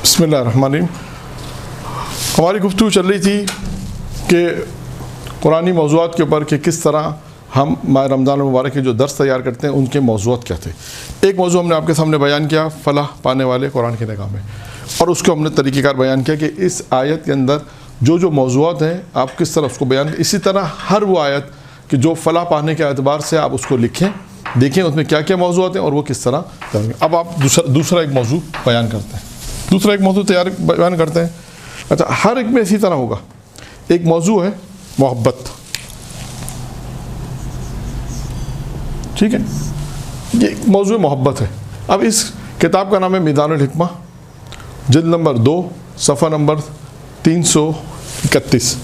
بسم اللہ الرحمن الرحیم. ہماری گفتگو چل رہی تھی کہ قرآنی موضوعات کے اوپر کہ کس طرح ہم ماہ رمضان المبارک کے جو درس تیار کرتے ہیں ان کے موضوعات کیا تھے. ایک موضوع ہم نے آپ کے سامنے بیان کیا فلاح پانے والے قرآن کی نگاہ میں، اور اس کو ہم نے طریقہ کار بیان کیا کہ اس آیت کے اندر جو موضوعات ہیں آپ کس طرح اس کو بیان کریں. اسی طرح ہر وہ آیت کہ جو فلاح پانے کے اعتبار سے آپ اس کو لکھیں، دیکھیں اس میں کیا کیا موضوعات ہیں اور وہ کس طرح کریں گے. اب آپ دوسرا ایک موضوع بیان کرتے ہیں، دوسرا ایک موضوع بیان کرتے ہیں. اچھا، ہر ایک میں اسی طرح ہوگا. ایک موضوع ہے محبت، ٹھیک ہے، یہ موضوع محبت ہے. اب اس کتاب کا نام ہے میدان الحکمہ، جلد نمبر 2 صفحہ نمبر 331.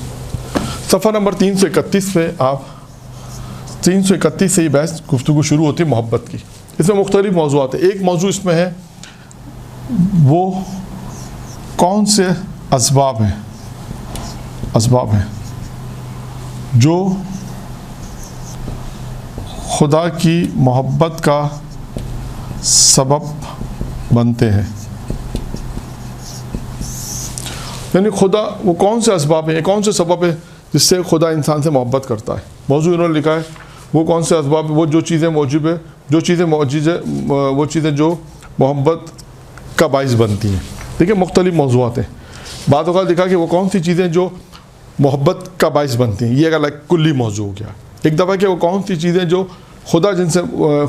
صفحہ نمبر 331 پہ آپ 331 سے یہ بحث گفتگو شروع ہوتی ہے محبت کی. اس میں مختلف موضوعات ہیں. ایک موضوع اس میں ہے وہ کون سے اسباب ہیں جو خدا کی محبت کا سبب بنتے ہیں. یعنی خدا وہ کون سے اسباب ہیں، کون سے سبب ہے جس سے خدا انسان سے محبت کرتا ہے. موضوع انہوں نے لکھا ہے وہ کون سے اسباب، وہ جو چیزیں موجب ہے، جو چیزیں موجود ہے، وہ چیزیں جو محبت کا باعث بنتی ہیں. دیکھیں مختلف موضوعات ہیں. بعض اوقات لکھا کہ وہ کون سی چیزیں جو محبت کا باعث بنتی ہیں، یہ اگر کلی موضوع ہو گیا. ایک دفعہ کہ وہ کون سی چیزیں جو جن سے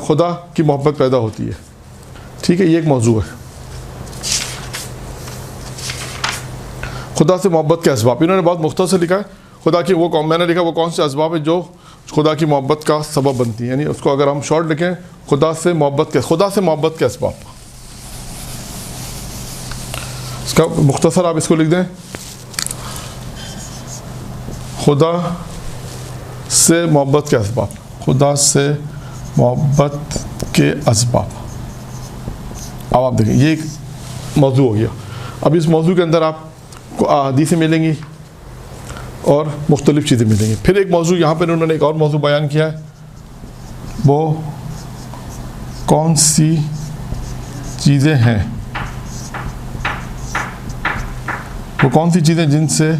خدا کی محبت پیدا ہوتی ہے، ٹھیک ہے، یہ ایک موضوع ہے. خدا سے محبت کے اسباب انہوں نے بہت مختصر لکھا ہے. خدا کی میں نے لکھا وہ کون سے اسباب ہیں جو خدا کی محبت کا سبب بنتی ہیں. یعنی اس کو اگر ہم شارٹ لکھیں خدا سے محبت کے اسباب. اس کا مختصر آپ اس کو لکھ دیں خدا سے محبت کے اسباب. خدا سے محبت کے اسباب. اب آپ دیکھیں یہ ایک موضوع ہو گیا. اب اس موضوع کے اندر آپ کو احادیثیں ملیں گی اور مختلف چیزیں ملیں گی. پھر ایک موضوع یہاں پر انہوں نے ایک اور موضوع بیان کیا ہے، وہ کون سی چیزیں ہیں، وہ کون سی چیزیں جن سے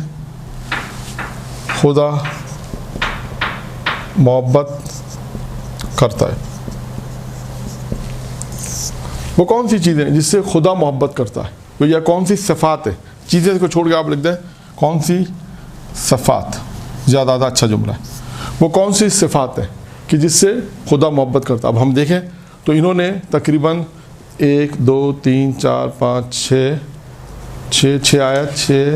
خدا محبت کرتا ہے. وہ کون سی چیزیں جس سے خدا محبت کرتا ہے، یا کون سی صفات ہے. چیزیں کو چھوڑ کے آپ لکھ دیں کون سی صفات، زیادہ اچھا جملہ ہے. وہ کون سی صفات ہے کہ جس سے خدا محبت کرتا ہے. اب ہم دیکھیں تو انہوں نے تقریباً 1 2 3 4 5 6 آیت 6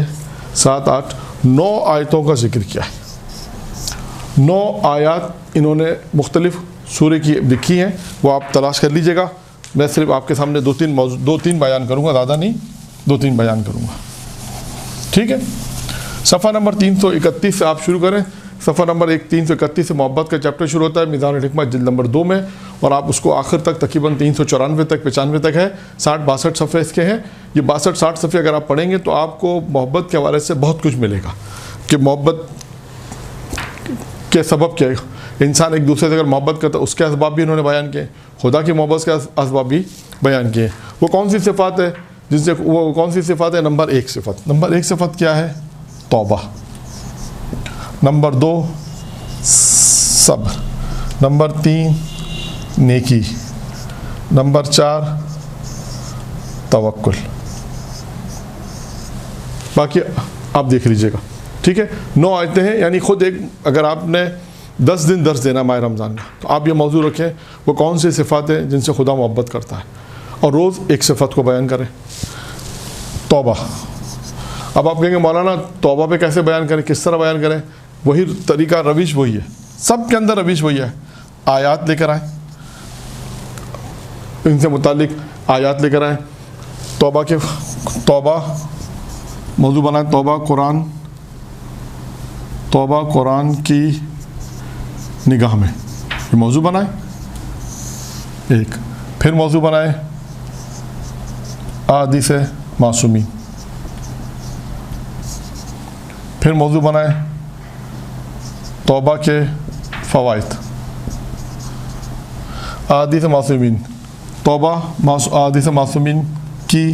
7 8 9 آیتوں کا ذکر کیا ہے. 9 آیات انہوں نے مختلف سورے کی لکھی ہیں، وہ آپ تلاش کر لیجئے گا. میں صرف آپ کے سامنے 2-3 بیان کروں گا، زیادہ نہیں، 2-3 بیان کروں گا، ٹھیک ہے. صفحہ نمبر 331 سے آپ شروع کریں. صفحہ نمبر 331 سے محبت کا چیپٹر شروع ہوتا ہے میدان الحکمہ جلد نمبر 2 میں، اور آپ اس کو آخر تک تقریباً 394 تک 95 تک ہے. 60-62 صفحے اس کے ہیں. یہ 62-60 صفحے اگر آپ پڑھیں گے تو آپ کو محبت کے حوالے سے بہت کچھ ملے گا کہ محبت کے سبب کیا ہے. انسان ایک دوسرے سے اگر محبت کرتا ہے اس کے اسباب بھی انہوں نے بیان کیے، خدا کی محبت کے اسباب بھی بیان کیے. وہ کون سی صفات ہے جن سے وہ کون سی صفات ہے؟ نمبر 1 صفت کیا ہے؟ توبہ. نمبر 2 صبر. نمبر 3 نیکی. نمبر 4 توکل. باقی آپ دیکھ لیجئے گا، ٹھیک ہے. 9 آیتیں ہیں. یعنی خود ایک اگر آپ نے 10 دن درس دینا ماہ رمضان کا تو آپ یہ موضوع رکھیں وہ کون سی صفات ہیں جن سے خدا محبت کرتا ہے، اور روز ایک صفت کو بیان کریں. توبہ. اب آپ کہیں گے مولانا توبہ پہ کیسے بیان کریں، کس طرح بیان کریں؟ وہی طریقہ، روش وہی ہے، سب کے اندر روش وہی ہے. آیات لے کر آئیں، ان سے متعلق آیات لے کر آئیں. توبہ موضوع بنائیں. توبہ قرآن کی نگاہ میں، یہ موضوع بنائیں ایک. پھر موضوع بنائیں احادیث معصومین. پھر موضوع بنائیں توبہ کے فوائد. احادیث معصومین، توبہ احادیث معصومین کی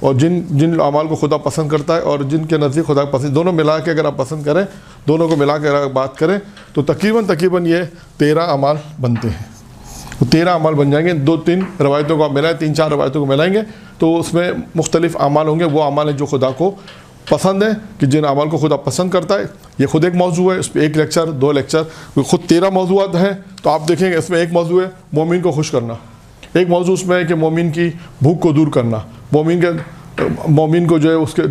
اور جن اعمال کو خدا پسند کرتا ہے اور جن کے نزدیک خدا پسند، دونوں ملا کے اگر آپ پسند کریں، دونوں کو ملا کے اگر آپ بات کریں تو تقریباً یہ 13 اعمال بنتے ہیں. وہ 13 اعمال بن جائیں گے. 2-3 روایتوں کو آپ ملائیں، 3-4 روایتوں کو ملائیں گے تو اس میں مختلف اعمال ہوں گے. وہ اعمال ہیں جو خدا کو پسند ہے، کہ جن اعمال کو خدا پسند کرتا ہے. یہ خود ایک موضوع ہے، اس پہ 1 لیکچر 2 لیکچر، خود 13 موضوعات ہیں. تو آپ دیکھیں گے اس میں ایک موضوع ہے مومن کو خوش کرنا، ایک موضوع اس میں ہے کہ مومن کی بھوک کو دور کرنا، مومن کو جو ہے اس کے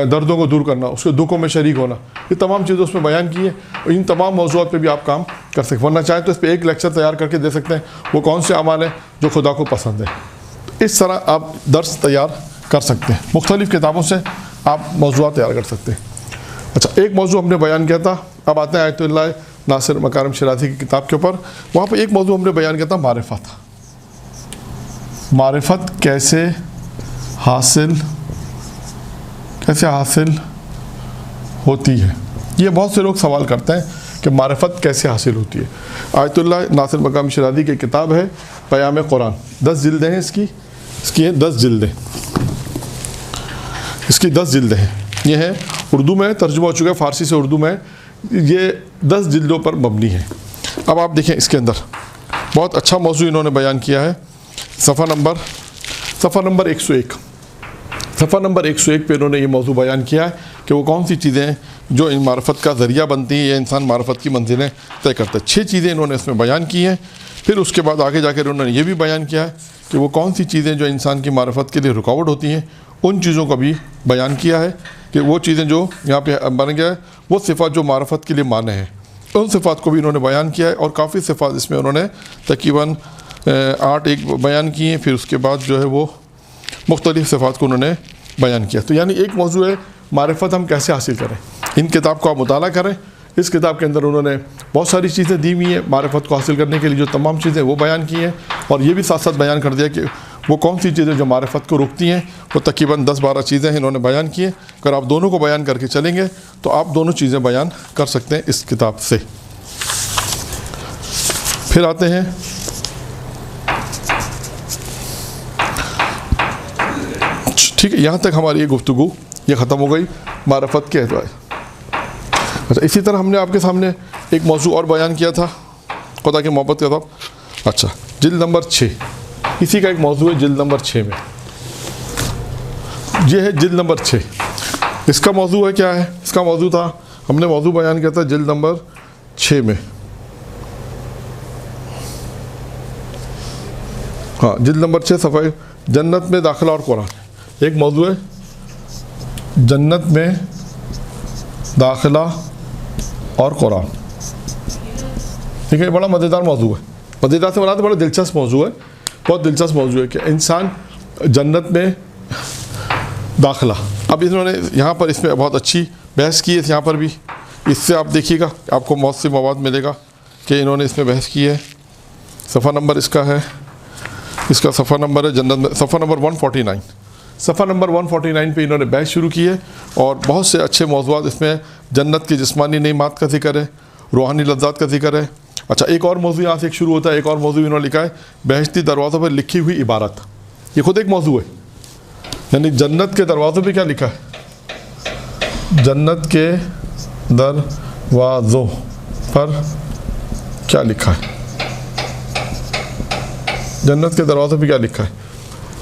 دردوں کو دور کرنا، اس کے دکھوں میں شریک ہونا. یہ تمام چیزیں اس میں بیان کی ہیں. ان تمام موضوعات پہ بھی آپ کام کر سکتے ہیں. ورنہ چاہیں تو اس پہ 1 لیکچر تیار کر کے دے سکتے ہیں وہ کون سے اعمال ہیں جو خدا کو پسند ہے. اس طرح آپ درس تیار کر سکتے ہیں. مختلف کتابوں سے آپ موضوعات تیار کر سکتے ہیں. اچھا، ایک موضوع ہم نے بیان کیا تھا. اب آتے ہیں آیت اللہ ناصر مکارم شیرازی کی کتاب کے اوپر. وہاں پہ ایک موضوع ہم نے بیان کیا تھا، معرفت کیسے حاصل ہوتی ہے. یہ بہت سے لوگ سوال کرتے ہیں کہ معرفت کیسے حاصل ہوتی ہے. آیت اللہ ناصر مقام شیرازی کی کتاب ہے پیام قرآن. 10 جلدیں ہیں اس کی 10 جلدیں. اس کی 10 جلدیں ہیں. یہ ہے اردو میں ترجمہ ہو چکا ہے، فارسی سے اردو میں. یہ 10 جلدوں پر مبنی ہے. اب آپ دیکھیں اس کے اندر بہت اچھا موضوع انہوں نے بیان کیا ہے. صفحہ نمبر 101. صفحہ نمبر 101 پہ انہوں نے یہ موضوع بیان کیا ہے کہ وہ کون سی چیزیں ہیں جو ان معرفت کا ذریعہ بنتی ہیں یا انسان معرفت کی منزلیں طے کرتا ہے. 6 چیزیں انہوں نے اس میں بیان کی ہیں. پھر اس کے بعد آگے جا کر انہوں نے یہ بھی بیان کیا ہے کہ وہ کون سی چیزیں جو انسان کی معرفت کے لیے رکاوٹ ہوتی ہیں، ان چیزوں کا بھی بیان کیا ہے کہ وہ چیزیں جو یہاں پہ بن گیا ہے، وہ صفات جو معرفت کے لیے مانع ہیں، ان صفات کو بھی انہوں نے بیان کیا ہے. اور کافی صفات اس میں انہوں نے تقریباً 8 بیان کی ہیں. پھر اس کے بعد جو ہے وہ مختلف صفات کو انہوں نے بیان کیا. تو یعنی ایک موضوع ہے معرفت ہم کیسے حاصل کریں. ان کتاب کو آپ مطالعہ کریں. اس کتاب کے اندر انہوں نے بہت ساری چیزیں دی ہوئی ہیں معرفت کو حاصل کرنے کے لیے، جو تمام چیزیں وہ بیان کی ہیں. اور یہ بھی ساتھ ساتھ بیان کر دیا کہ وہ کون سی چیزیں جو معرفت کو روکتی ہیں. وہ تقریباً 10-12 چیزیں انہوں نے بیان کی ہیں. اگر آپ دونوں کو بیان کر کے چلیں گے تو آپ دونوں چیزیں بیان کر سکتے ہیں اس کتاب سے. پھر آتے ہیں ٹھیک ہے، یہاں تک ہماری یہ گفتگو یہ ختم ہو گئی معرفت کے اعتبار. اچھا، اسی طرح ہم نے آپ کے سامنے ایک موضوع اور بیان کیا تھا خدا کی محبت کا تھا. اچھا، جلد نمبر 6 اسی کا ایک موضوع ہے. جلد نمبر 6 میں یہ ہے جلد نمبر 6. اس کا موضوع ہے کیا ہے؟ اس کا موضوع تھا، ہم نے موضوع بیان کیا تھا جلد نمبر 6 میں. ہاں، جلد نمبر 6 صفحہ جنت میں داخلہ اور قرآن. ایک موضوع ہے جنت میں داخلہ اور قرآن. ٹھیک ہے، بڑا مزیدار موضوع ہے. مزیدار سے مراد بڑا دلچسپ موضوع ہے. بہت دلچسپ موضوع ہے کہ انسان جنت میں داخلہ. اب انہوں نے یہاں پر اس میں بہت اچھی بحث کی ہے. یہاں پر بھی اس سے آپ دیکھیے گا آپ کو بہت سے مواد ملے گا کہ انہوں نے اس میں بحث کی ہے. صفحہ نمبر اس کا ہے، اس کا صفحہ نمبر ہے جنت میں صفحہ نمبر 149. صفحہ نمبر 149 پہ انہوں نے بحث شروع کی ہے اور بہت سے اچھے موضوعات اس میں جنت کی جسمانی نعمات کا ذکر ہے، روحانی لذات کا ذکر ہے. اچھا، ایک اور موضوع یہاں سے ایک شروع ہوتا ہے. ایک اور موضوع انہوں نے لکھا ہے بہشتی دروازوں پر لکھی ہوئی عبارت. یہ خود ایک موضوع ہے. یعنی جنت کے دروازوں پہ کیا لکھا ہے، جنت کے دروازوں پر کیا لکھا ہے، جنت کے دروازوں پہ کیا لکھا ہے،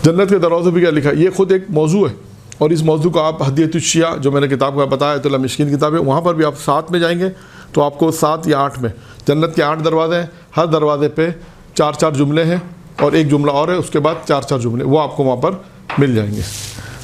جنت کے دروازوں پہ کیا لکھا ہے. یہ خود ایک موضوع ہے. اور اس موضوع کو آپ ہدیۃ الشیعہ جو میں نے کتاب کا بتایا آیت اللہ مشکین کتاب ہے، وہاں پر بھی آپ 7 میں جائیں گے تو آپ کو 7 یا 8 میں جنت کے 8 دروازے ہیں. ہر دروازے پہ 4 جملے ہیں اور ایک جملہ اور ہے، اس کے بعد 4 جملے وہ آپ کو وہاں پر مل جائیں گے.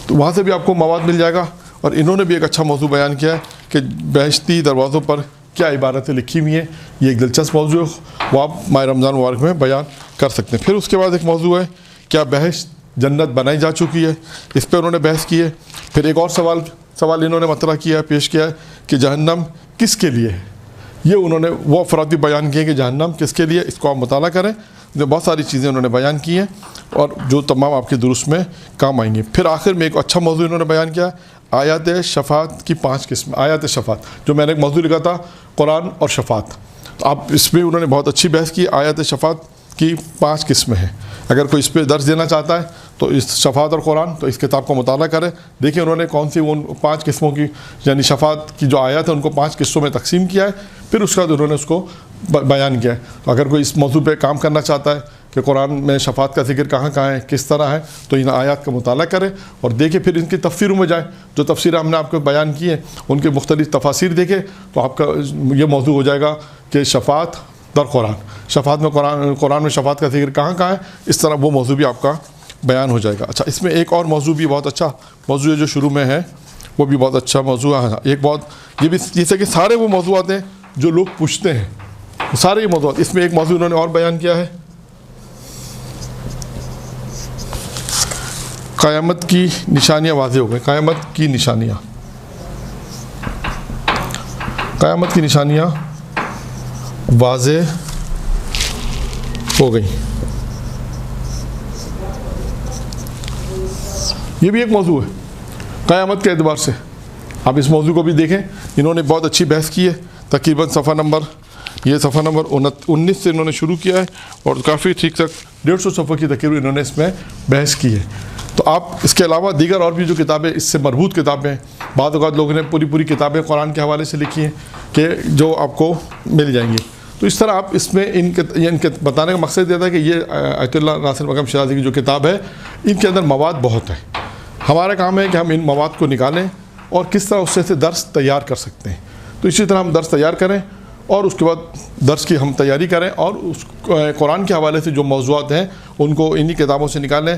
تو وہاں سے بھی آپ کو مواد مل جائے گا. اور انہوں نے بھی ایک اچھا موضوع بیان کیا ہے کہ بہشتی دروازوں پر کیا عبارتیں لکھی ہوئی ہیں. یہ ایک دلچسپ موضوع ہے، وہ آپ ماہ رمضان مبارک میں بیان کر سکتے ہیں. پھر اس کے بعد ایک موضوع ہے کیا بہشت جنت بنائی جا چکی ہے، اس پہ انہوں نے بحث کی ہے. پھر ایک اور سوال انہوں نے مطرح کیا ہے، پیش کیا ہے کہ جہنم کس کے لیے ہے. یہ انہوں نے وہ افراد بھی بیان کیے کہ جہنم کس کے لیے. اس کو آپ مطالعہ کریں. بہت ساری چیزیں انہوں نے بیان کی ہیں اور جو تمام آپ کے دروس میں کام آئیں گے. پھر آخر میں ایک اچھا موضوع انہوں نے بیان کیا، آیات شفاعت کی 5 قسم. آیات شفاعت جو میں نے ایک موضوع لکھا تھا قرآن اور شفاعت. آپ اس میں انہوں نے بہت اچھی بحث کی. آیات شفاعت کی 5 قسمیں ہیں. اگر کوئی اس پہ درس دینا چاہتا ہے تو اس شفاعت اور قرآن تو اس کتاب کا مطالعہ کرے. دیکھیں انہوں نے کون سی ان 5 قسموں کی یعنی شفاعت کی جو آیات ہیں ان کو 5 قسطوں میں تقسیم کیا ہے, پھر اس کے بعد انہوں نے اس کو بیان کیا ہے. تو اگر کوئی اس موضوع پہ کام کرنا چاہتا ہے کہ قرآن میں شفاعت کا ذکر کہاں کہاں ہے, کس طرح ہے, تو ان آیات کا مطالعہ کرے اور دیکھے, پھر ان کی تفسیروں میں جائیں. جو تفسیر ہم نے آپ کو بیان کی ہے ان کے مختلف تفاسیر دیکھیں تو آپ کا یہ موضوع ہو جائے گا کہ شفاعت در قرآن, شفاعت میں قرآن میں شفاعت کا ذکر کہاں کہاں ہے, اس طرح وہ موضوع بھی آپ کا بیان ہو جائے گا. اچھا, اس میں ایک اور موضوع بھی بہت اچھا موضوع ہے جو شروع میں ہے, وہ بھی بہت اچھا موضوع ہے. ایک بہت یہ بھی جیسے کہ سارے وہ موضوعات ہیں جو لوگ پوچھتے ہیں, سارے یہ موضوعات. اس میں ایک موضوع انہوں نے اور بیان کیا ہے, قیامت کی نشانیاں واضح ہو گئی. قیامت کی نشانیاں, قیامت کی نشانیاں واضح ہو گئی. یہ بھی ایک موضوع ہے قیامت کے اعتبار سے. آپ اس موضوع کو بھی دیکھیں, انہوں نے بہت اچھی بحث کی ہے. تقریباً صفحہ نمبر 19 سے انہوں نے شروع کیا ہے اور کافی ٹھیک تک 150 صفحے کی تقریباً انہوں نے اس میں بحث کی ہے. تو آپ اس کے علاوہ دیگر اور بھی جو کتابیں اس سے مربوط کتابیں ہیں, بعض اوقات لوگوں نے پوری کتابیں قرآن کے حوالے سے لکھی ہیں کہ جو آپ کو مل جائیں گی. تو اس طرح آپ اس میں ان کے بتانے کا مقصد یہ تھا کہ یہ آیت اللہ ناصر مقام شیرازی کی جو کتاب ہے ان کے اندر مواد بہت ہے. ہمارا کام ہے کہ ہم ان مواد کو نکالیں اور کس طرح اس سے درس تیار کر سکتے ہیں. تو اسی طرح ہم درس تیار کریں اور اس کے بعد درس کی ہم تیاری کریں اور اس قرآن کے حوالے سے جو موضوعات ہیں ان کو انہی کتابوں سے نکالیں.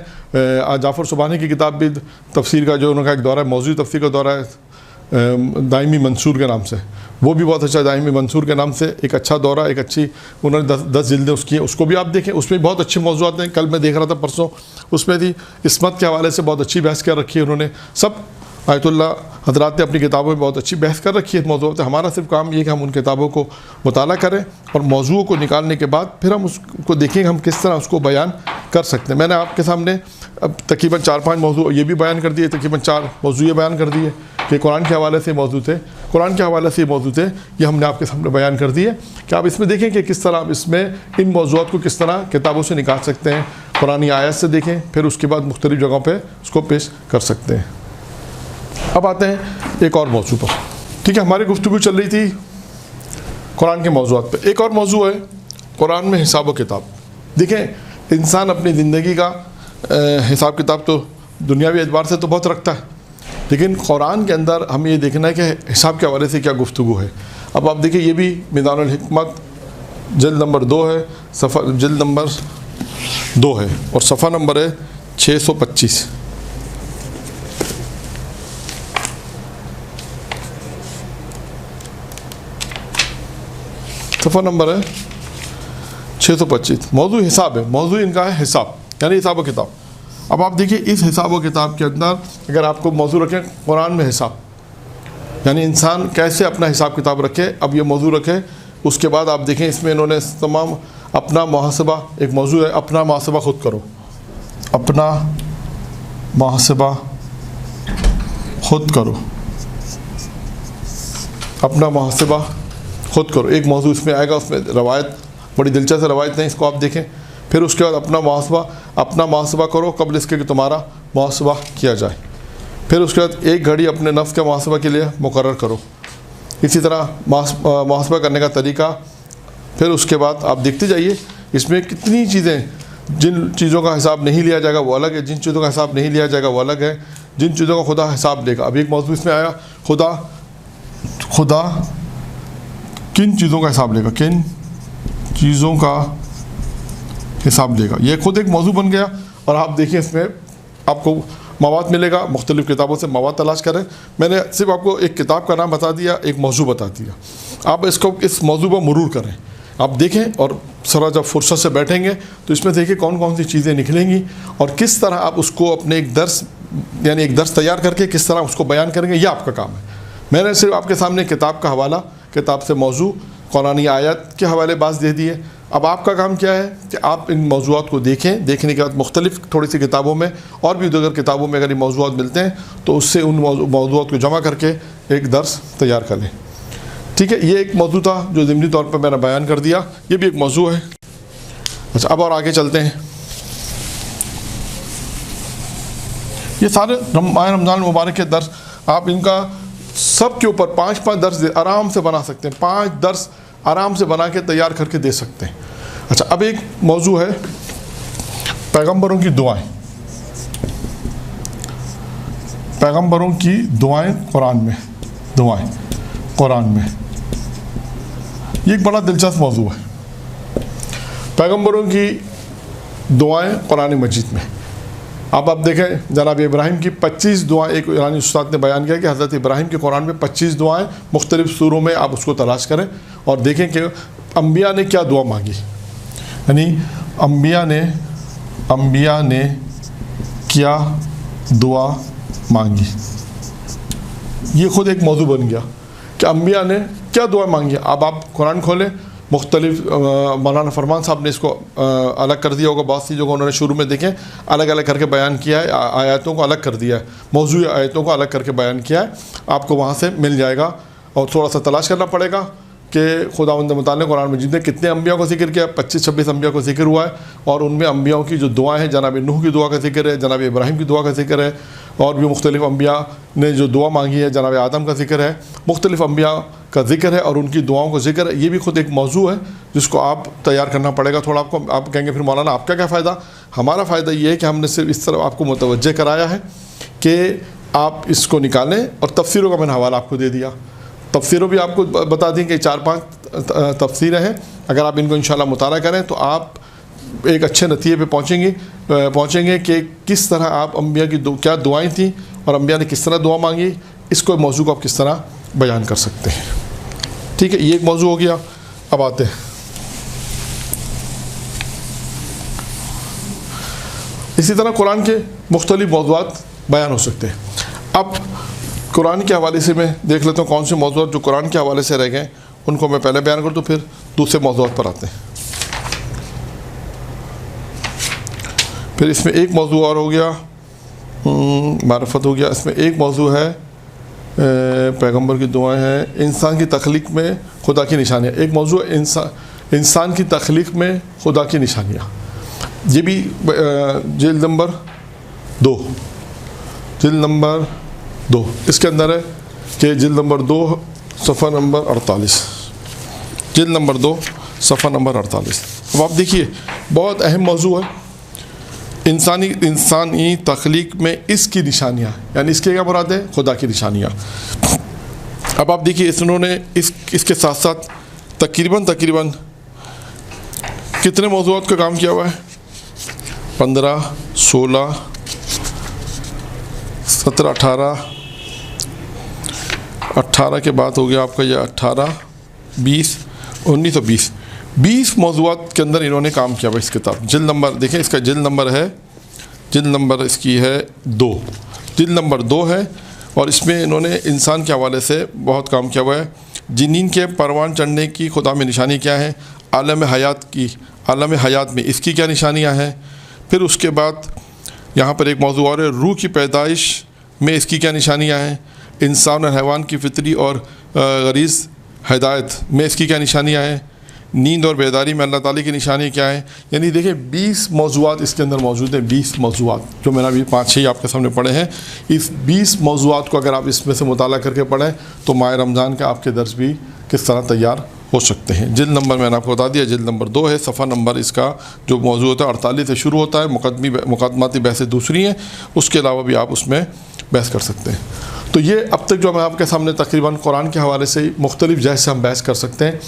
جعفر سبحانی کی کتاب بھی تفسیر کا جو انہوں کا ایک دورہ ہے, موضوعی تفسیر کا دورہ ہے دائمی منصور کے نام سے, وہ بھی بہت اچھا دائمی منصور کے نام سے ایک اچھا دورہ, ایک اچھی انہوں نے 10 جلدیں اس کی ہیں, اس کو بھی آپ دیکھیں. اس میں بہت اچھے موضوعات ہیں. کل میں دیکھ رہا تھا پرسوں, اس میں تھی عصمت کے حوالے سے بہت اچھی بحث کر رکھی ہے انہوں نے. سب آیت اللہ حضرات نے اپنی کتابوں میں بہت اچھی بحث کر رکھی ہے موضوعات. ہمارا صرف کام یہ کہ ہم ان کتابوں کو مطالعہ کریں اور موضوعوں کو نکالنے کے بعد پھر ہم اس کو دیکھیں کہ ہم کس طرح اس کو بیان کر سکتے ہیں. میں نے آپ کے سامنے اب تقریباً 4-5 موضوع یہ بھی بیان کر دیے, تقریباً 4 موضوع یہ بیان کر دیے کہ قرآن کے حوالے سے موضوع تھے, قرآن کے حوالے سے موضوع تھے, یہ ہم نے آپ کے سامنے بیان کر دیے کہ آپ اس میں دیکھیں کہ کس طرح آپ اس میں ان موضوعات کو کس طرح کتابوں سے نکال سکتے ہیں, قرآنی آیت سے دیکھیں, پھر اس کے بعد مختلف جگہوں پہ اس کو پیش کر سکتے ہیں. اب آتے ہیں ایک اور موضوع پر. ٹھیک ہے, ہماری گفتگو چل رہی تھی قرآن کے موضوعات پہ. ایک اور موضوع ہے قرآن میں حساب و کتاب. دیکھیں انسان اپنی زندگی کا حساب کتاب تو دنیاوی اعتبار سے تو بہت رکھتا ہے, لیکن قرآن کے اندر ہمیں یہ دیکھنا ہے کہ حساب کے حوالے سے کیا گفتگو ہے. اب آپ دیکھیں یہ بھی میدان الحکمت جلد نمبر 2 ہے, جلد نمبر 2 ہے اور صفحہ نمبر ہے 625. صفحہ نمبر ہے 625. موضوع حساب ہے, موضوع ان کا ہے حساب یعنی حساب و کتاب. اب آپ دیکھیے اس حساب و کتاب کے اندر اگر آپ کو موضوع رکھیں قرآن میں حساب یعنی انسان کیسے اپنا حساب کتاب رکھے, اب یہ موضوع رکھے. اس کے بعد آپ دیکھیں اس میں انہوں نے تمام اپنا محاسبہ, ایک موضوع ہے اپنا محاسبہ خود کرو, اپنا محاسبہ خود کرو, اپنا محاسبہ خود کرو. ایک موضوع اس میں آئے گا, اس میں روایت بڑی دلچسپ روایت ہیں, اس کو آپ دیکھیں. پھر اس کے بعد اپنا محاسبہ کرو قبل اس کے کہ تمہارا محاسبہ کیا جائے. پھر اس کے بعد ایک گھڑی اپنے نفس کے محاسبہ کے لیے مقرر کرو. اسی طرح محاسبہ کرنے کا طریقہ. پھر اس کے بعد آپ دیکھتے جائیے اس میں کتنی چیزیں, جن چیزوں کا حساب نہیں لیا جائے گا وہ الگ ہے, جن چیزوں کا حساب نہیں لیا جائے گا وہ الگ ہے, جن چیزوں کا خدا حساب لے گا. اب ایک موضوع اس میں آیا خدا کن چیزوں کا حساب لے گا, کن چیزوں کا حساب لے گا. یہ خود ایک موضوع بن گیا. اور آپ دیکھیں اس میں آپ کو مواد ملے گا, مختلف کتابوں سے مواد تلاش کریں. میں نے صرف آپ کو ایک کتاب کا نام بتا دیا, ایک موضوع بتا دیا. آپ اس موضوع پر مرور کریں, آپ دیکھیں اور ذرا جب فرصت سے بیٹھیں گے تو اس میں دیکھیں کون کون سی چیزیں نکلیں گی اور کس طرح آپ اس کو اپنے ایک درس تیار کر کے کس طرح اس کو بیان کریں گے. یہ آپ کا کام ہے. میں نے صرف آپ کے سامنے کتاب کا حوالہ, کتاب سے موضوع, قرآنی آیات کے حوالے باز دے دیے. اب آپ کا کام کیا ہے کہ آپ ان موضوعات کو دیکھیں, دیکھنے کے بعد مختلف تھوڑی سی کتابوں میں اور بھی دیگر کتابوں میں اگر یہ موضوعات ملتے ہیں تو اس سے ان موضوعات کو جمع کر کے ایک درس تیار کر لیں. ٹھیک ہے, یہ ایک موضوع تھا جو ضمنی طور پر میں نے بیان کر دیا. یہ بھی ایک موضوع ہے. اچھا اب اور آگے چلتے ہیں. یہ سارے ماہ رمضان المبارک کے درس آپ ان کا سب کے اوپر 5 درس آرام سے بنا سکتے ہیں. 5 درس آرام سے بنا کے تیار کر کے دے سکتے ہیں. اچھا اب ایک موضوع ہے پیغمبروں کی دعائیں. پیغمبروں کی دعائیں قرآن میں. دعائیں قرآن میں یہ ایک بڑا دلچسپ موضوع ہے. پیغمبروں کی دعائیں قرآن مجید میں. اب آپ دیکھیں جناب ابراہیم کی 25 دعائیں ایک ایرانی استاد نے بیان کیا کہ حضرت ابراہیم کے قرآن میں 25 دعائیں مختلف سوروں میں آپ اس کو تلاش کریں اور دیکھیں کہ انبیاء نے کیا دعا مانگی. یعنی انبیاء نے کیا دعا مانگی. یہ خود ایک موضوع بن گیا کہ انبیاء نے کیا دعا مانگی. اب آپ قرآن کھولیں مختلف مولانا فرمان صاحب نے اس کو الگ کر دیا ہوگا. بہت سی جگہ انہوں نے شروع میں دیکھیں الگ الگ کر کے بیان کیا ہے. آیاتوں کو الگ کر دیا ہے, موضوعی آیتوں کو الگ کر کے بیان کیا ہے. آپ کو وہاں سے مل جائے گا اور تھوڑا سا تلاش کرنا پڑے گا کہ خداوند متعال قرآن مجید نے کتنے انبیاء کو ذکر کیا. 25-26 انبیاء کو ذکر ہوا ہے اور ان میں انبیاء کی جو دعائیں ہیں جناب نوح کی دعا کا ذکر ہے, جناب ابراہیم کی دعا کا ذکر ہے اور بھی مختلف انبیاء نے جو دعا مانگی ہے, جناب آدم کا ذکر ہے, مختلف انبیاء کا ذکر ہے اور ان کی دعاؤں کا ذکر ہے. یہ بھی خود ایک موضوع ہے جس کو آپ تیار کرنا پڑے گا تھوڑا. آپ کہیں گے پھر مولانا آپ کا کیا فائدہ. ہمارا فائدہ یہ ہے کہ ہم نے صرف اس طرح آپ کو متوجہ کرایا ہے کہ آپ اس کو نکالیں اور تفسیروں کا میں نے حوالہ آپ کو دے دیا. تفسیروں بھی آپ کو بتا دیں کہ 4-5 تفسیریں ہیں. اگر آپ ان کو انشاءاللہ مطالعہ کریں تو آپ ایک اچھے نتیجے پہ پہنچیں گے کہ کس طرح آپ انبیاء کی کیا دعائیں تھیں اور انبیاء نے کس طرح دعا مانگی. اس کو موضوع کو آپ کس طرح بیان کر سکتے ہیں. ٹھیک ہے, یہ ایک موضوع ہو گیا. اب آتے ہیں اسی طرح قرآن کے مختلف موضوعات بیان ہو سکتے ہیں. اب قرآن کے حوالے سے میں دیکھ لیتا ہوں کون سے موضوعات جو قرآن کے حوالے سے رہ گئے ان کو میں پہلے بیان کر دوں, پھر دوسرے موضوعات پر آتے ہیں. پھر اس میں ایک موضوع اور ہو گیا معرفت ہو گیا. اس میں ایک موضوع ہے پیغمبر کی دعائیں ہیں انسان کی تخلیق میں خدا کی نشانیاں. ایک موضوع انسان کی تخلیق میں خدا کی نشانیاں. یہ بھی جلد نمبر 2 اس کے اندر ہے کہ جلد نمبر 2 صفحہ نمبر 48. جلد نمبر 2 صفحہ نمبر 48. اب آپ دیکھیے بہت اہم موضوع ہے انسانی تخلیق میں اس کی نشانیاں. یعنی اس کے کیا مراد ہے, خدا کی نشانیاں. اب آپ دیکھیے انہوں نے اس کے ساتھ ساتھ تقریباً کتنے موضوعات کا کام کیا ہوا ہے. 15 16 17 18 کے بعد ہو گیا آپ کا یہ 18 20 19 اور 20 موضوعات کے اندر انہوں نے کام کیا ہوا اس کتاب. جلد نمبر دیکھیں اس کا جلد نمبر ہے, جلد نمبر اس کی ہے 2. جلد نمبر 2 ہے اور اس میں انہوں نے انسان کے حوالے سے بہت کام کیا ہوا ہے. جنین کے پروان چڑھنے کی خدا میں نشانی کیا ہے, عالم حیات میں اس کی کیا نشانیاں ہیں. پھر اس کے بعد یہاں پر ایک موضوع اور ہے روح کی پیدائش میں اس کی کیا نشانیاں ہیں. انسان اور حیوان کی فطری اور غریض ہدایت میں اس کی کیا نشانیاں ہیں. نیند اور بیداری میں اللہ تعالیٰ کی نشانی کیا ہے. یعنی دیکھیں 20 موضوعات اس کے اندر موجود ہیں. 20 موضوعات جو میں نے ابھی 5-6 آپ کے سامنے پڑھے ہیں. اس 20 موضوعات کو اگر آپ اس میں سے مطالعہ کر کے پڑھیں تو ماہ رمضان کا آپ کے درس بھی کس طرح تیار ہو سکتے ہیں. جلد نمبر میں نے آپ کو بتا دیا جلد نمبر 2 ہے. صفحہ نمبر اس کا جو موضوع ہوتا ہے 48 سے شروع ہوتا ہے. مقدماتی بحثیں دوسری ہیں, اس کے علاوہ بھی آپ اس میں بحث کر سکتے ہیں. تو یہ اب تک جو میں آپ کے سامنے تقریباً قرآن کے حوالے سے مختلف جہت سے ہم بحث کر سکتے ہیں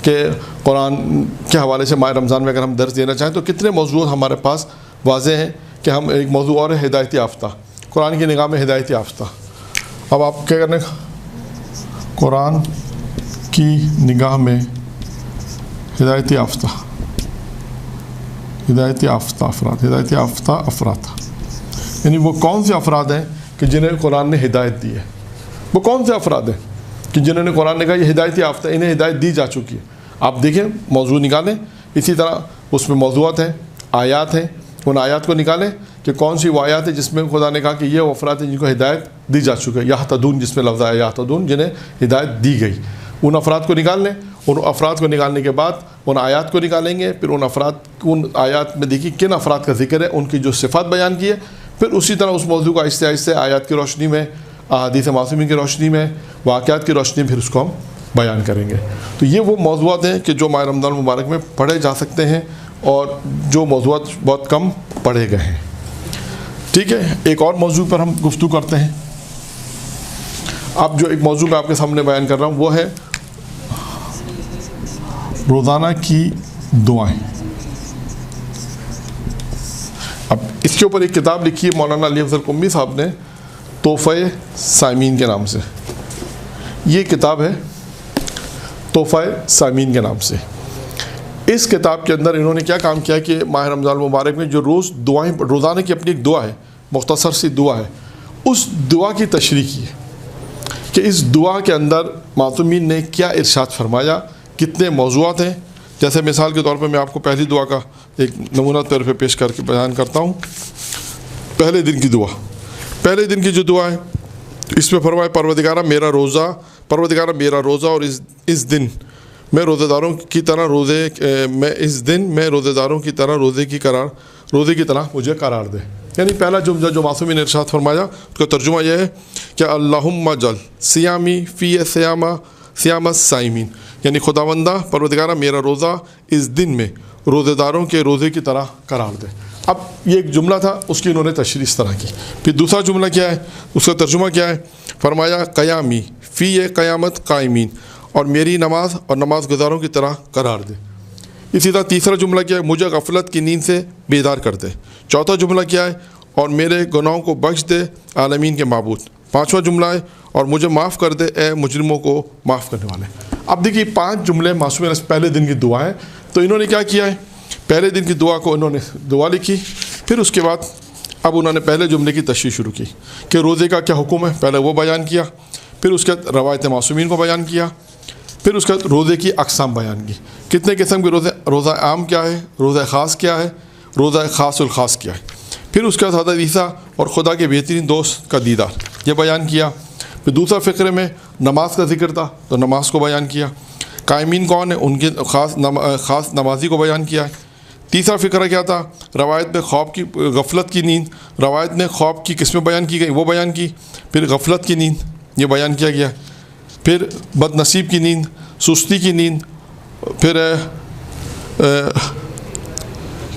کہ قرآن کے حوالے سے ماہ رمضان میں اگر ہم درس دینا چاہیں تو کتنے موضوع ہمارے پاس واضح ہیں کہ ہم ایک موضوع اور ہے ہدایت یافتہ, قرآن کی نگاہ میں ہدایت یافتہ. اب آپ کیا کرنے قرآن کی نگاہ میں ہدایت یافتہ افراد یعنی وہ کون سے افراد ہیں کہ جنہیں قرآن نے ہدایت دی ہے. وہ کون سے افراد ہیں کہ جنہوں نے قرآن نے کہا یہ ہدایت یافتہ, انہیں ہدایت دی جا چکی ہے. آپ دیکھیں موضوع نکالیں, اسی طرح اس میں موضوعات ہیں, آیات ہیں, ان آیات کو نکالیں کہ کون سی وہ آیات ہے جس میں خدا نے کہا کہ یہ وہ افراد ہیں جن کو ہدایت دی جا چکی ہے. یہتدون جس میں لفظ آیا یہتدون, جنہیں ہدایت دی گئی, ان افراد کو نکال لیں ان افراد کو نکالنے کے بعد ان آیات کو نکالیں گے، پھر ان آیات میں دیکھیے کن افراد کا ذکر ہے، ان کی جو صفات بیان کی ہے، پھر اسی طرح اس موضوع کو آہستہ آہستہ آیات کی روشنی میں، احادیث معصومین کی روشنی میں، واقعات کی روشنی میں پھر اس کو ہم بیان کریں گے۔ تو یہ وہ موضوعات ہیں کہ جو ماہ رمضان المبارک میں پڑھے جا سکتے ہیں اور جو موضوعات بہت کم پڑھے گئے ہیں۔ ٹھیک ہے، ایک اور موضوع پر ہم گفتگو کرتے ہیں۔ اب جو ایک موضوع میں آپ کے سامنے بیان کر رہا ہوں وہ ہے روزانہ کی دعائیں۔ اب اس کے اوپر ایک کتاب لکھی ہے مولانا علی افضل قمی صاحب نے، تحفہ سائمین کے نام سے۔ یہ کتاب ہے تحفہ سائمین کے نام سے۔ اس کتاب کے اندر انہوں نے کیا کام کیا کہ ماہ رمضان المبارک میں جو روزانہ کی اپنی ایک دعا ہے، مختصر سی دعا ہے، اس دعا کی تشریح کی ہے کہ اس دعا کے اندر معصومین نے کیا ارشاد فرمایا، کتنے موضوعات ہیں۔ جیسے مثال کے طور پر میں آپ کو پہلی دعا کا ایک نمونہ طور پہ پیش کر کے بیان کرتا ہوں۔ پہلے دن کی دعا، پہلے دن کی جو دعا ہے اس میں فرمایا پروردگارہ میرا روزہ اور اس دن میں روزہ داروں کی طرح روزے کی طرح مجھے قرار دے۔ یعنی پہلا جملہ جو معصومین نے ارشاد فرمایا اس کا ترجمہ یہ ہے کہ اللہم جل سیامی فی سیام الصائمین، یعنی خداوندہ پروردگارہ میرا روزہ اس دن میں روزے داروں کے روزے کی طرح قرار دے۔ اب یہ ایک جملہ تھا، اس کی انہوں نے تشریح اس طرح کی۔ پھر دوسرا جملہ کیا ہے، اس کا ترجمہ کیا ہے، فرمایا قیامی فی قیامت قائمین، اور میری نماز اور نماز گزاروں کی طرح قرار دے۔ اسی طرح تیسرا جملہ کیا ہے، مجھے غفلت کی نیند سے بیدار کر دے۔ چوتھا جملہ کیا ہے، اور میرے گناہوں کو بخش دے عالمین کے معبود۔ پانچواں جملہ ہے، اور مجھے معاف کر دے اے مجرموں کو معاف کرنے والے۔ اب دیکھیے 5 جملے معصومین پہلے دن کی دعا ہے۔ تو انہوں نے کیا کیا ہے، پہلے دن کی دعا کو انہوں نے دعا لکھی، پھر اس کے بعد اب انہوں نے پہلے جملے کی تشریح شروع کی کہ روزے کا کیا حکم ہے، پہلے وہ بیان کیا، پھر اس کے بعد روایت معصومین کو بیان کیا، پھر اس کے بعد روزے کی اقسام بیان کی، کتنے قسم کے روزہ عام کیا ہے، روزہ خاص کیا ہے، روزہ خاص الخاص کیا ہے، پھر اس کے بعد حضرت عیسیٰ اور خدا کے بہترین دوست کا دیدار یہ بیان کیا۔ پھر دوسرا فقرے میں نماز کا ذکر تھا تو نماز کو بیان کیا، قائمین کون ہیں ان کے خاص نمازی کو بیان کیا ہے۔ تیسرا فقرہ کیا تھا، روایت میں خواب کی غفلت کی نیند، روایت میں خواب کی قسمیں بیان کی گئی وہ بیان کی، پھر غفلت کی نیند یہ بیان کیا گیا، پھر بد نصیب کی نیند، سستی کی نیند، پھر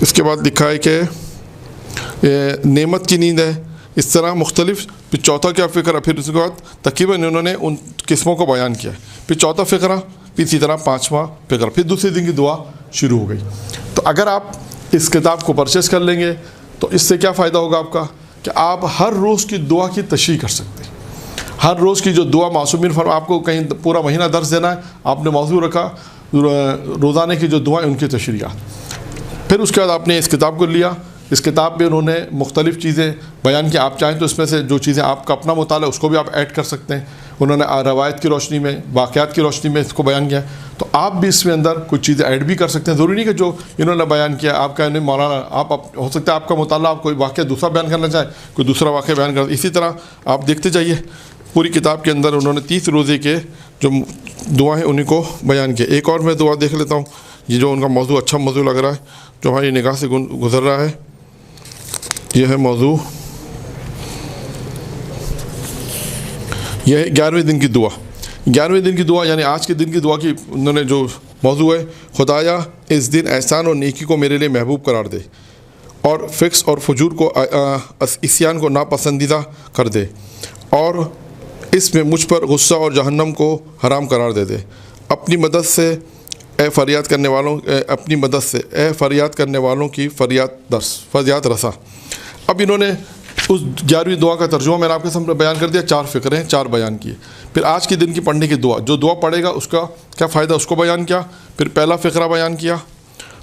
اس کے بعد لکھا ہے کہ نعمت کی نیند ہے، اس طرح مختلف۔ پھر چوتھا کیا فقرہ، پھر اس کے بعد تقریباً انہوں نے ان قسموں کو بیان کیا، پھر چوتھا فقرہ، پھر اسی طرح 5واں فقرہ، پھر دوسرے دن کی دعا شروع ہو گئی۔ تو اگر آپ اس کتاب کو پرچیز کر لیں گے تو اس سے کیا فائدہ ہوگا آپ کا کہ آپ ہر روز کی دعا کی تشریح کر سکتے ہیں۔ ہر روز کی جو دعا معصومین آپ کو کہیں پورا مہینہ درس دینا ہے، آپ نے موضوع رکھا روزانے کی جو دعائیں ان کی تشریحات، پھر اس کے بعد آپ نے اس کتاب کو لیا، اس کتاب میں انہوں نے مختلف چیزیں بیان کی، آپ چاہیں تو اس میں سے جو چیزیں آپ کا اپنا مطالعہ اس کو بھی آپ ایڈ کر سکتے ہیں۔ انہوں نے روایت کی روشنی میں، واقعات کی روشنی میں اس کو بیان کیا، تو آپ بھی اس میں اندر کچھ چیزیں ایڈ بھی کر سکتے ہیں۔ ضروری نہیں کہ جو انہوں نے بیان کیا آپ کا مولانا آپ ہو سکتا ہے آپ کا مطالعہ آپ کوئی واقعہ دوسرا بیان کرنا چاہے، کوئی دوسرا واقعہ بیان کرنا۔ اسی طرح آپ دیکھتے جائیے پوری کتاب کے اندر انہوں نے 30 روزے کے جو دعائیں انہیں کو بیان کیا۔ ایک اور میں دعا دیکھ لیتا ہوں، یہ جو ان کا موضوع اچھا موضوع لگ رہا ہے جو ہماری نگاہ سے گزر رہا ہے، یہ ہے موضوع، یہ ہے 11ویں دن کی دعا۔ 11ویں دن کی دعا یعنی آج کے دن کی دعا کی انہوں نے جو موضوع ہے، خدایا اس دن احسان اور نیکی کو میرے لیے محبوب قرار دے، اور فسق اور فجور کو عصیان کو ناپسندیدہ کر دے، اور اس میں مجھ پر غصہ اور جہنم کو حرام قرار دے۔ اپنی مدد سے اے فریاد کرنے والوں کی فریاد رسا۔ اب انہوں نے اس 11ویں دعا کا ترجمہ میں نے آپ کے سامنے بیان کر دیا، 4 فقرے ہیں، 4 بیان کیے۔ پھر آج کے دن کی پڑھنے کی دعا، جو دعا پڑھے گا اس کا کیا فائدہ اس کو بیان کیا۔ پھر پہلا فقرہ بیان کیا،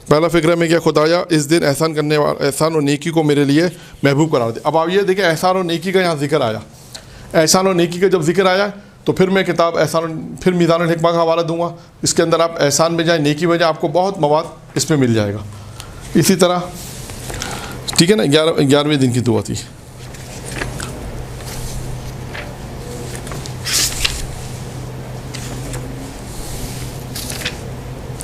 پہلا فقرہ میں کیا، خدایا اس دن احسان اور نیکی کو میرے لیے محبوب قرار دے۔ اب آپ یہ دیکھیں احسان اور نیکی کا یہاں ذکر آیا، احسان اور نیکی کا جب ذکر آیا تو پھر میں کتاب پھر میزان الحکمہ کا حوالہ دوں گا، اس کے اندر آپ احسان میں جائیں، نیکی میں جائیں، آپ کو بہت مواد اس میں مل جائے گا۔ اسی طرح ٹھیک ہے نا، 11ویں دن کی دعا تھی۔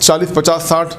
40, 50, 60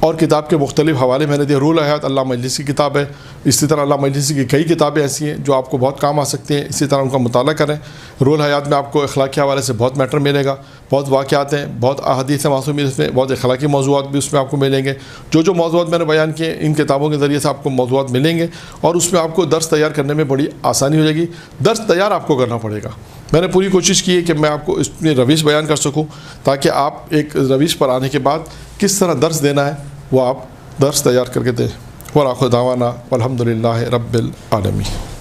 اور کتاب کے مختلف حوالے میں نے دیے. رول حیات علامہ مجلسی کی کتاب ہے. اسی طرح علامہ مجلسی کی کئی کتابیں ایسی ہیں جو آپ کو بہت کام آ سکتی ہیں. اسی طرح ان کا مطالعہ کریں. رول حیات میں آپ کو اخلاقی حوالے سے بہت میٹر ملے گا, بہت واقعات ہیں, بہت احادیث معصومی اس میں, بہت اخلاقی موضوعات بھی اس میں آپ کو ملیں گے. جو موضوعات میں نے بیان کیے ان کتابوں کے ذریعے سے آپ کو موضوعات ملیں گے اور اس میں آپ کو درس تیار کرنے میں بڑی آسانی ہو جائے گی. درس تیار آپ کو کرنا پڑے گا. میں نے پوری کوشش کی ہے کہ میں آپ کو اس میں روش بیان کر سکوں تاکہ آپ ایک روش پر آنے کے بعد کس طرح درس دینا ہے وہ آپ درس تیار کر کے دیں. وآخر دعوانا والحمد للہ رب العالمین.